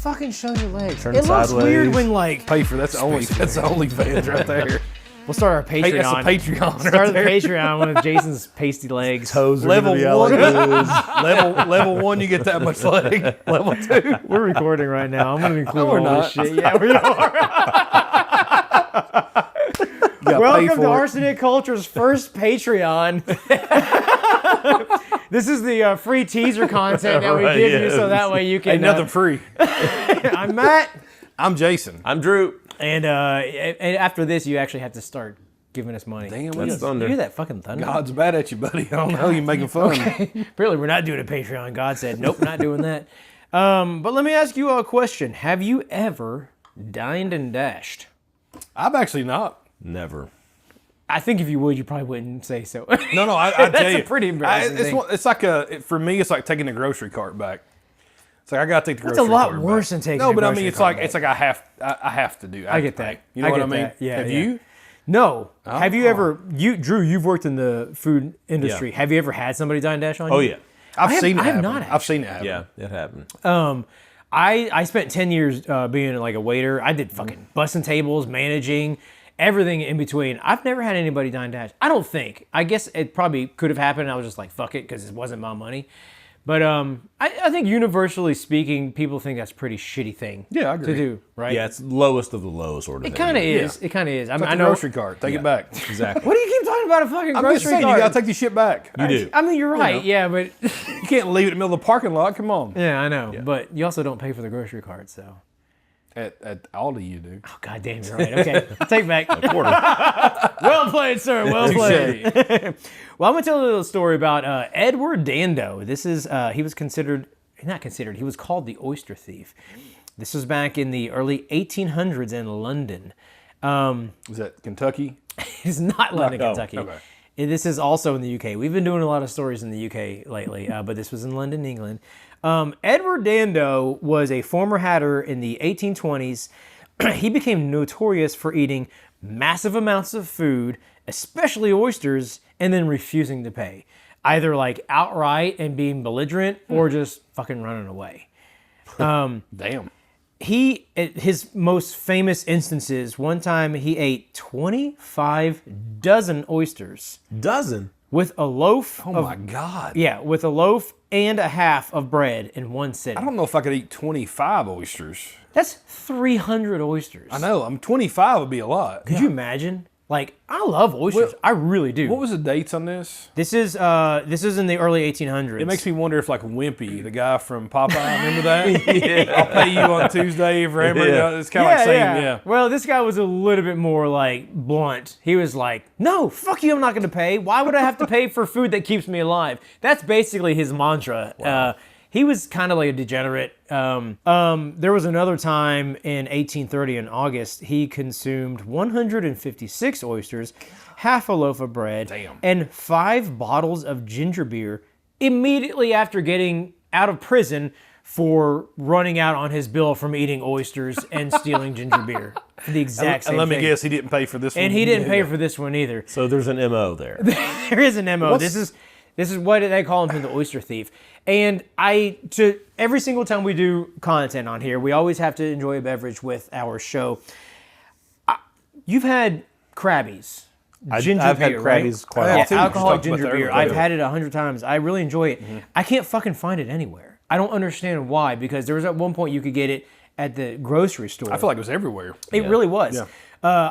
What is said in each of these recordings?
fucking show your legs. Turn it looks sideways. weird when like Pay for that's the only fans right there. we'll start our Patreon. Hey, that's a Patreon. Start right the there. Patreon with Jason's pasty legs. Toes are Level gonna be out like this. level 1, you get that much leg. Level 2. We're recording right now. I'm gonna include we're all this not. shit. Yeah, we are. Welcome to Arsenic Culture's first Patreon. This is the free teaser content that we Right, give you, yes. so that way you can. Ain't nothing free. I'm Matt, I'm Jason. I'm Drew. and after this, you actually have to start giving us money. Damn, That's You thunder. hear that fucking thunder? God's bad at you, buddy. I don't know. You're making fun. Apparently, we're not doing a Patreon. God said, nope, not doing that. But let me ask you a question: have you ever dined and dashed? I've actually not. Never. I think if you would, you probably wouldn't say so. No, I tell That's you. a pretty embarrassing thing. It's like for me, it's like taking the grocery cart back. It's like I gotta take the That's grocery a lot cart worse back. than taking No, the but I grocery mean, it's cart like I have to do. I get that. You know I what get I mean? that. Yeah. Have yeah. you? No. Have you ever, Drew, you've worked in the food industry. Yeah. Have you ever had somebody dine and dash on you? Oh yeah. I've seen it I have happen. not I've seen it happen. Yeah, it happened. I spent 10 years being like a waiter. I did fucking bussing tables, managing, everything in between. I've never had anybody dine and dash. I don't think. I guess it probably could have happened. I was just like, fuck it, because it wasn't my money. But I think universally speaking, people think that's a pretty shitty thing Yeah, I agree. to do, right? Yeah, it's lowest of the low sort of It thing. kind of is. It kind of is. I mean, Like I the know. grocery cart. Take it back. Exactly. What do you keep talking about a fucking I'm grocery just saying, cart? you gotta take your shit back. You do. I mean, you're right. know. Yeah, but You can't leave it in the middle of the parking lot. Come on. yeah, I know. But you also don't pay for the grocery cart, so. At Aldi, you do. Oh, God damn, you're right. Okay, I'll take back. Quarter. Well played, sir. Well played. Well, I'm going to tell a little story about Edward Dando. This is, he was he was called the Oyster Thief. This was back in the early 1800s in London. Is that Kentucky? It's not London, Oh, Kentucky. okay. And this is also in the UK. We've been doing a lot of stories in the UK lately, but this was in London, England. Edward Dando was a former hatter in the 1820s. He became notorious for eating massive amounts of food, especially oysters, and then refusing to pay. Either like outright and being belligerent or just fucking running away. Damn. His most famous instances, one time he ate 25 dozen oysters Dozen. with a loaf Oh my God. yeah, with a loaf and a half of bread in one sitting. I don't know if I could eat 25 oysters. That's 300 oysters. I know. 25 would be a lot. Could you imagine? Like, I love oysters. I really do. What was the dates on this? This is in the early 1800s. It makes me wonder if like Wimpy, the guy from Popeye, remember that? I'll pay you on Tuesday for hamburger. Yeah. It's kind of like saying, yeah. Well, this guy was a little bit more like blunt. He was like, "No, fuck you. I'm not going to pay. Why would I have to pay for food that keeps me alive?" That's basically his mantra. Wow. He was kind of like a degenerate. There was another time in 1830 in August, he consumed 156 oysters, half a loaf of bread, and 5 bottles of ginger beer immediately after getting out of prison for running out on his bill from eating oysters and stealing ginger beer. For the exact same And let me thing. guess, he didn't pay for this one. And he didn't pay for this one either. So there's an MO there. There is an MO. This is what they call him, the Oyster Thief. And every single time we do content on here, we always have to enjoy a beverage with our show. You've had Krabbies. Ginger I've had beer, Krabbies right? quite Yeah, often. alcoholic Just talked ginger about beer. that I've earlier. had it 100 times. I really enjoy it. I can't fucking find it anywhere. I don't understand why, because there was at one point you could get it at the grocery store. I feel like it was everywhere. It really was. Yeah.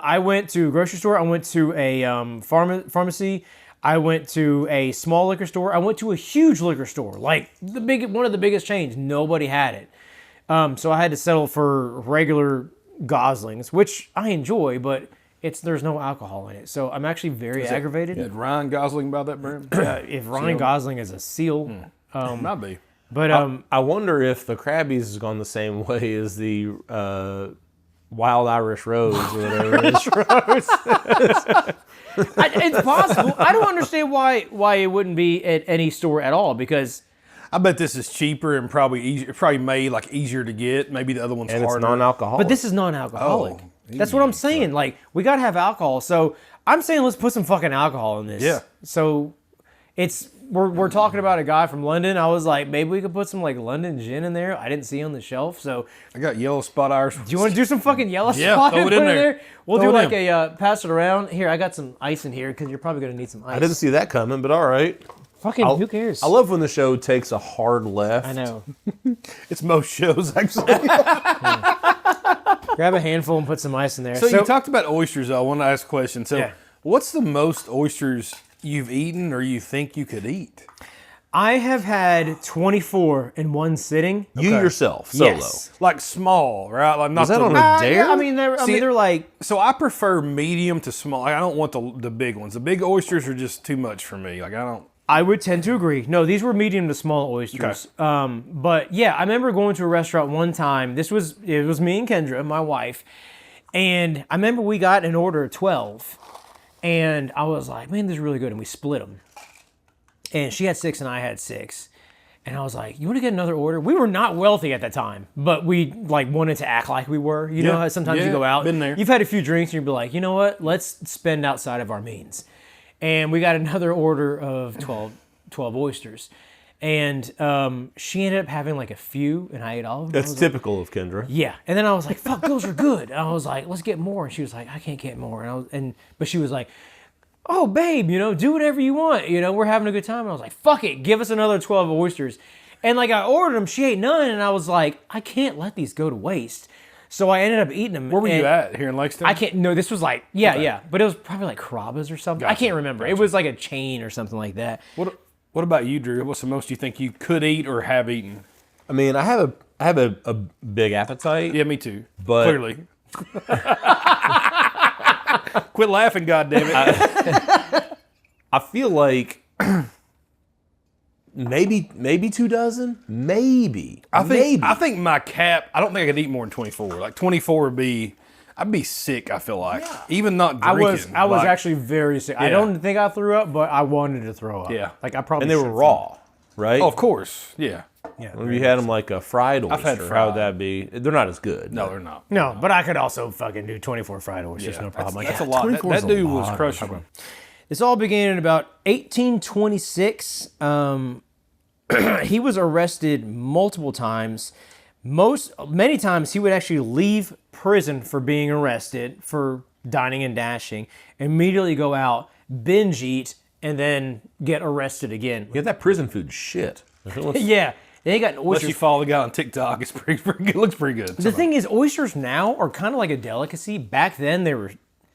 I went to a grocery store. I went to a pharmacy. I went to a small liquor store. I went to a huge liquor store, like one of the biggest chains. Nobody had it. So I had to settle for regular Goslings, which I enjoy, but there's no alcohol in it. So I'm actually very aggravated. Did Ryan Gosling buy that brand? If Ryan Gosling is a seal. Might be. But I wonder if the Krabbies has gone the same way as the Wild Irish Rose or whatever it is. it's possible. I don't understand why it wouldn't be at any store at all, because I bet this is cheaper and probably easier. Probably made like easier to get. Maybe the other one's And it's harder. non-alcoholic. but this is non-alcoholic. Oh, That's what I'm saying. Like, we gotta have alcohol. So I'm saying let's put some fucking alcohol in this. Yeah. So it's we're talking about a guy from London. I was like, maybe we could put some like London gin in there. I didn't see on the shelf, so I got yellow spot Irish. do you want to do some fucking yellow Yeah, spot throw and it in put there. We'll Throw do it like in. a pass it around. Here, I got some ice in here because you're probably gonna need some ice. I didn't see that coming, but all right. Fucking who cares? I love when the show takes a hard left. I know. It's most shows actually. Grab a handful and put some ice in there. So you talked about oysters. I want to ask a question. So Yeah. what's the most oysters you've eaten or you think you could eat? I have had 24 in one sitting. You yourself, solo. Yes. Like small, right? Like not Was that the- on a dare? Yeah, I mean, they're like So I prefer medium to small. Like, I don't want the big ones. The big oysters are just too much for me. Like I don't. I would tend to agree. No, these were medium to small oysters. But yeah, I remember going to a restaurant one time. It was me and Kendra, my wife, and I remember we got an order of 12, and I was like, man, this is really good, and we split them. And she had 6 and I had 6. And I was like, you want to get another order? We were not wealthy at that time, but we like wanted to act like we were. You know how sometimes you go out, been there. You've had a few drinks and you'd be like, you know what? Let's spend outside of our means. And we got another order of 12 oysters. And she ended up having like a few, and I ate all of them. That's typical of Kendra. Yeah. And then I was like, fuck, those are good. And I was like, let's get more. And she was like, I can't get more. But she was like, oh, babe, do whatever you want. We're having a good time. And I was like, fuck it, give us another 12 oysters. And like I ordered them, she ate none, and I was like, I can't let these go to waste. So I ended up eating them. Where were you at? Here in Lexington? I can't. No, this was like yeah, but it was probably like Carrabba's or something. I Gotcha, can't remember. It was like a chain or something like that. What about you, Drew? What's the most you think you could eat or have eaten? I mean, I have a big appetite. Yeah, me too. But- Clearly. Quit laughing, goddammit. I feel like maybe 2 dozen. Maybe. I think my cap. I don't think I could eat more than 24. Like 24 would be. I'd be sick. I feel like even not drinking. I was like, actually very sick. I Yeah. don't think I threw up, but I wanted to throw up. Yeah. like I probably. And they were should raw, right? Oh, of course. Yeah. Yeah, If you had them like a fried oyster, had how fried. would that be? They're not as good. No, they're not. no, but I could also fucking do 24 fried oysters, no problem. That's a lot. That dude was crushing. This all began in about 1826. He was arrested multiple times. Many times he would actually leave prison for being arrested for dining and dashing, immediately go out, binge eat, and then get arrested again. Yeah, that prison food shit. Yeah, they got Unless oysters. you follow the guy on TikTok, it's pretty good. It looks pretty good. The thing is, oysters now are kind of like a delicacy. Back then, they were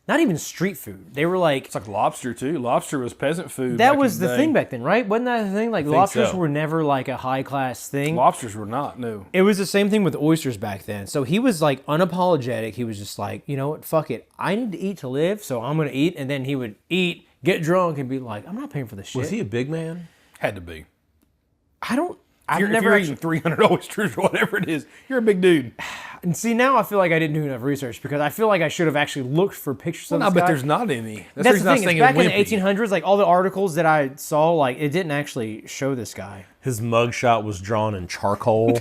not even street food. They were like It's like lobster too. Lobster was peasant food. that back was in the day. thing back then, right? Wasn't that the thing? Like lobsters so. were never like a high class thing. Lobsters were not. No. It was the same thing with oysters back then. So he was like unapologetic. He was just like, you know what, fuck it. I need to eat to live, so I'm gonna eat. And then he would eat, get drunk, and be like, I'm not paying for this shit. Was he a big man? Had to be. I've If never you're actually, eating 300 oysters or whatever it is, you're a big dude. and see now I feel like I didn't do enough research because I feel like I should have actually looked for pictures of I this bet guy. there's not any. That's the reason I was thing. It's thinking back in the wimpy. 1800s, like all the articles that I saw, like it didn't actually show this guy. His mugshot was drawn in charcoal.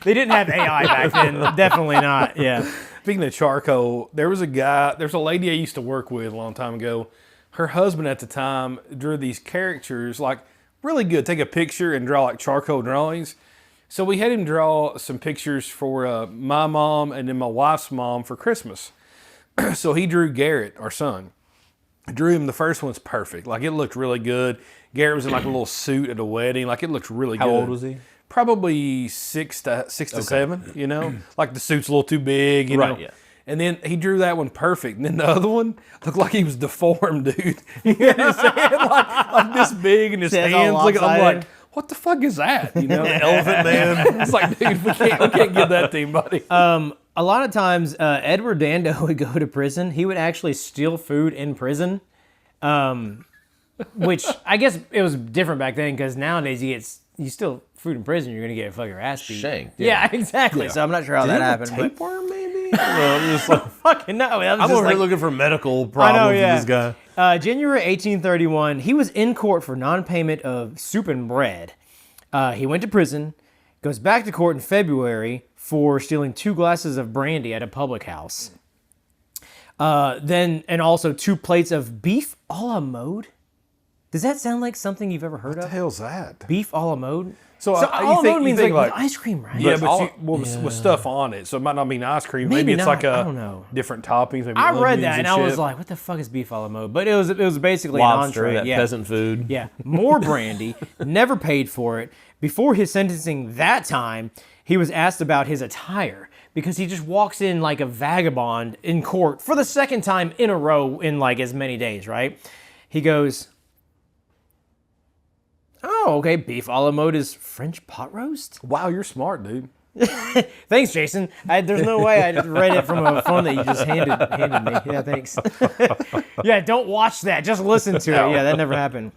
They didn't have AI back then. Definitely not. Yeah. Speaking of charcoal, there's a lady I used to work with a long time ago. Her husband at the time drew these characters, like really good. Take a picture and draw like charcoal drawings. So we had him draw some pictures for my mom and then my wife's mom for Christmas. So he drew Garrett, our son. I drew him. The first one's perfect. Like it looked really good. Garrett was in like a little suit at a wedding. Like it looked really good. How old was he? Probably six to 7, you know? Like the suit's a little too big, you know? Right, yeah. And then he drew that one perfect. And then the other one looked like he was deformed, dude. You know what I'm saying? Like this big and his Yeah, it's all hands. I'm lopsided. like, what the fuck is that? You know, the elephant man. It's like, dude, we can't give that to him, buddy. A lot of times, Edward Dando would go to prison. He would actually steal food in prison, which I guess it was different back then because nowadays you steal food in prison, you're gonna get fucking your ass beat. Shanked, Yeah, exactly. So I'm not sure how that happened. But Tapeworm, maybe? I'm just like, fucking no. That was I'm just over like, here looking for medical problems yeah. with this guy. January 1831, he was in court for non-payment of soup and bread. He went to prison, goes back to court in February for stealing 2 glasses of brandy at a public house. And also 2 plates of beef a la mode. Does that sound like something you've ever heard What the of? hell's that? Beef a la mode? So, So you a la think- mode you means think like like- ice cream, right? Yeah, but all- with stuff on it, so it might not mean ice cream. Maybe Maybe it's not, like I don't know. different toppings. Maybe I read onions that and I was shit. like, what the fuck is beef a la mode? But it was basically Lobster, an that entree. Yeah. peasant food. Yeah, more brandy, never paid for it. Before his sentencing that time, he was asked about his attire because he just walks in like a vagabond in court for the second time in a row in like as many days, right? He goes, oh, okay, beef a la mode is French pot roast? wow, you're smart, dude. Thanks, Jason. There's no way I read it from a phone that you just handed me. Yeah, thanks. Yeah, don't watch that. Just listen to it. Yeah, that never happened.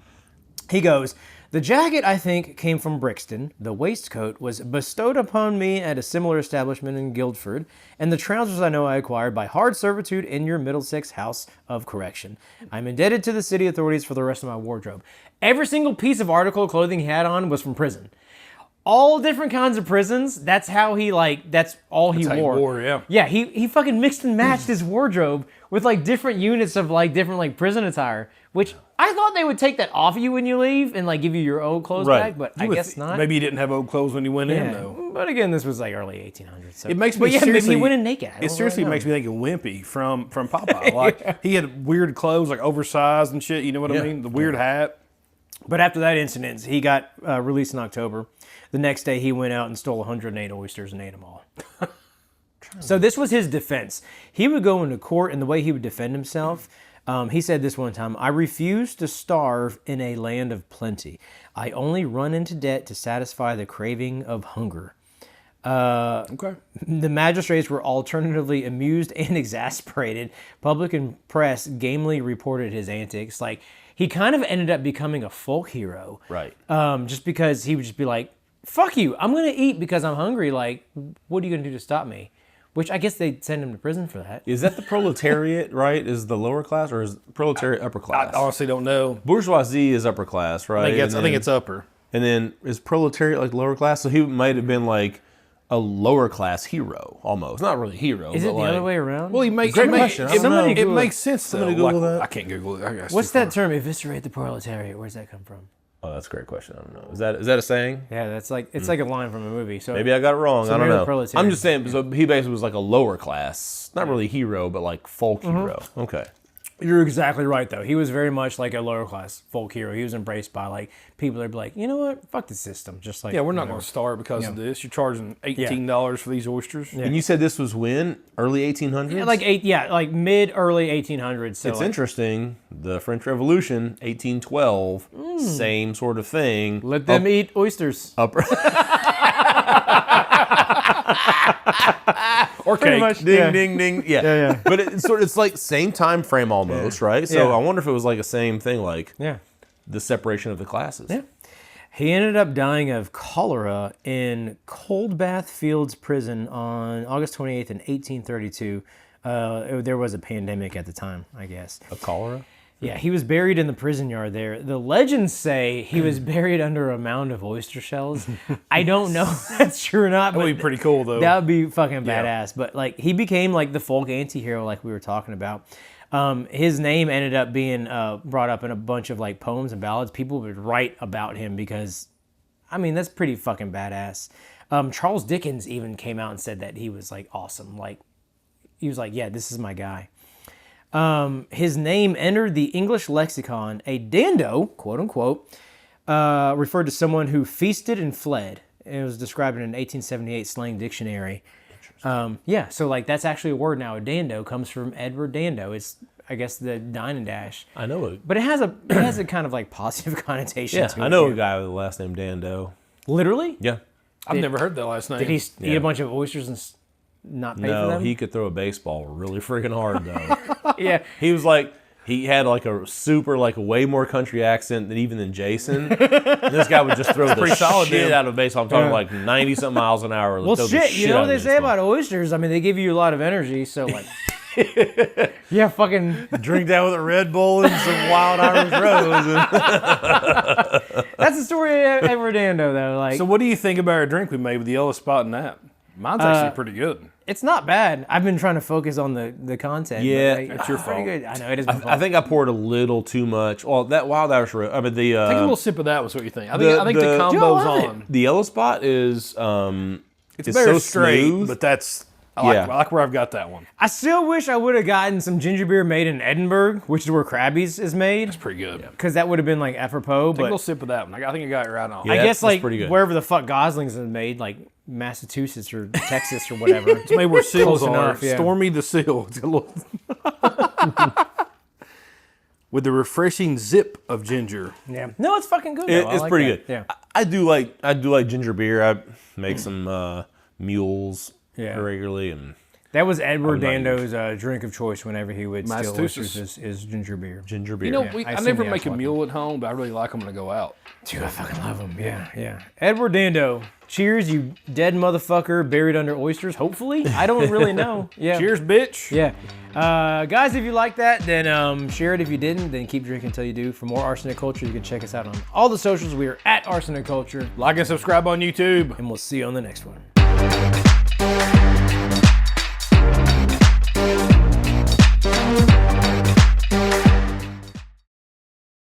He goes, the jacket, I think, came from Brixton. The waistcoat was bestowed upon me at a similar establishment in Guildford. And the trousers I know I acquired by hard servitude in your Middlesex House of Correction. I'm indebted to the city authorities for the rest of my wardrobe. Every single piece of article of clothing he had on was from prison. All different kinds of prisons. That's how he that's all he how he wore. wore, yeah. Yeah, he fucking mixed and matched his wardrobe with like different units of like different like prison attire, which I thought they would take that off of you when you leave and like give you your old clothes Right. back, but I guess not. Maybe he didn't have old clothes when he went in, Yeah. though. But again, this was like early 1800s. So. It makes me But yeah, maybe seriously. he went in naked. I don't It seriously really know. makes me think of Wimpy from Popeye. Like he had weird clothes, like oversized and shit. You know what I Yeah. mean? The weird hat. But after that incident, he got released in October. The next day, he went out and stole 108 oysters and ate them all. So this was his defense. He would go into court, and the way he would defend himself, he said this one time, I refuse to starve in a land of plenty. I only run into debt to satisfy the craving of hunger. Okay. The magistrates were alternatively amused and exasperated. Public and press gamely reported his antics. Like, he kind of ended up becoming a folk hero. Right. Just because he would just be like, fuck you, I'm going to eat because I'm hungry. Like, what are you going to do to stop me? Which I guess they'd send him to prison for that. Is that the proletariat, right? Is the lower class, or is proletariat upper I class? honestly don't know. Bourgeoisie is upper class, right? I think it's upper. And then is proletariat like lower class? So he might have been like a lower class hero almost. Not really hero. Is but it the like, other way around? Well, Great question. I don't know. it makes sense though. Somebody Google that. I can't Google it. I guess What's that term, eviscerate the proletariat? Where's that come from? Oh, that's a great question. I don't know. Is that a saying? Yeah, that's like, it's like a line from a movie. So Maybe I got it wrong. So I don't maybe the know. proletariat. I'm just saying. So he basically was like a lower class, not really hero, but like folk hero. Okay. You're exactly right, though. He was very much like a lower class folk hero. He was embraced by like people that would be like, you know what, fuck the system. Just like Yeah, we're not going to starve because of this. You're charging $18 for these oysters. Yeah. And you said this was when? Early 1800s? like mid early 1800s. So It's like, interesting. The French Revolution, 1812, same sort of thing. let them eat oysters. Upper. Or Pretty cake. much. Ding, Yeah. ding, ding. Yeah. yeah. But it's like same time frame almost, right? So Yeah. I wonder if it was like the same thing, like Yeah. the separation of the classes. Yeah. He ended up dying of cholera in Coldbath Fields Prison on August 28th in 1832. There was a pandemic at the time, I guess. A cholera? Yeah, he was buried in the prison yard there. The legends say he was buried under a mound of oyster shells. I don't know if that's true or not, That but would be pretty cool though. that would be fucking badass. But like, he became like the folk anti-hero like we were talking about. His name ended up being brought up in a bunch of like poems and ballads. People would write about him because, I mean, that's pretty fucking badass. Charles Dickens even came out and said that he was like awesome. Like, he was like, yeah, this is my guy. His name entered the English lexicon. A Dando, quote unquote, referred to someone who feasted and fled. It was described in an 1878 slang dictionary. Yeah, so like that's actually a word now. A Dando comes from Edward Dando. It's, I guess, the dine and dash. I know it. But it has a kind of like positive connotation Yeah, to it. I know a guy with the last name Dando. Literally? Yeah. I've never heard that last name. Did he eat a bunch of oysters and not pay for No, them? he could throw a baseball really freaking hard though. Yeah. He was like, he had like a super, like a way more country accent than Jason. And this guy would just throw the pretty solid, shit dude. out of a baseball. I'm talking like 90-something miles an hour. Well, throw the shit, you know out what of they a say baseball. about oysters? I mean, they give you a lot of energy, so like... yeah, fucking... Drink that with a Red Bull and some Wild Irish Rose. That's the story of Edward Dando, though. Like, So what do you think about our drink we made with the yellow spot and that? Mine's actually pretty good. It's not bad. I've been trying to focus on the content. Yeah, but, it's your pretty fault. good. I know it is my fault. I think I poured a little too much. Well, that Wild Irish Rose. I mean the Take a little sip of that. Was what you think? I the- think the the- combo's Joe, I- on. the yellow spot is It's better so straight, smooth. but that's I Yeah. like where I've got that one. I still wish I would have gotten some ginger beer made in Edinburgh, which is where Krabby's is made, Pretty good. because that would have been like apropos. Take a little But sip of that one. I think I got it right on. Yeah. I guess that's like pretty good. wherever the fuck Goslings is made, like Massachusetts or Texas or whatever. It's made where seals Close are. enough, yeah. Stormy the seal. It's a little with the refreshing zip of ginger. Yeah. No, it's fucking good. Though. I it's like pretty that. good. Yeah. I do like ginger beer. I make some mules Yeah. regularly, and That was Edward I'm not Dando's drink of choice whenever he would steal Massachusetts. oysters is ginger beer. ginger beer. You know, Yeah, I I assume never the make a actual mule at home, but I really like them when I go out. Dude, I fucking love him. Yeah, yeah. Edward Dando. Cheers, you dead motherfucker buried under oysters, hopefully. I don't really know. Yeah. Cheers, bitch. Yeah. Guys, if you like that, then share it. If you didn't, then keep drinking until you do. For more Arsenic Culture, you can check us out on all the socials. We are at Arsenic Culture, Like and subscribe on YouTube. and we'll see you on the next one.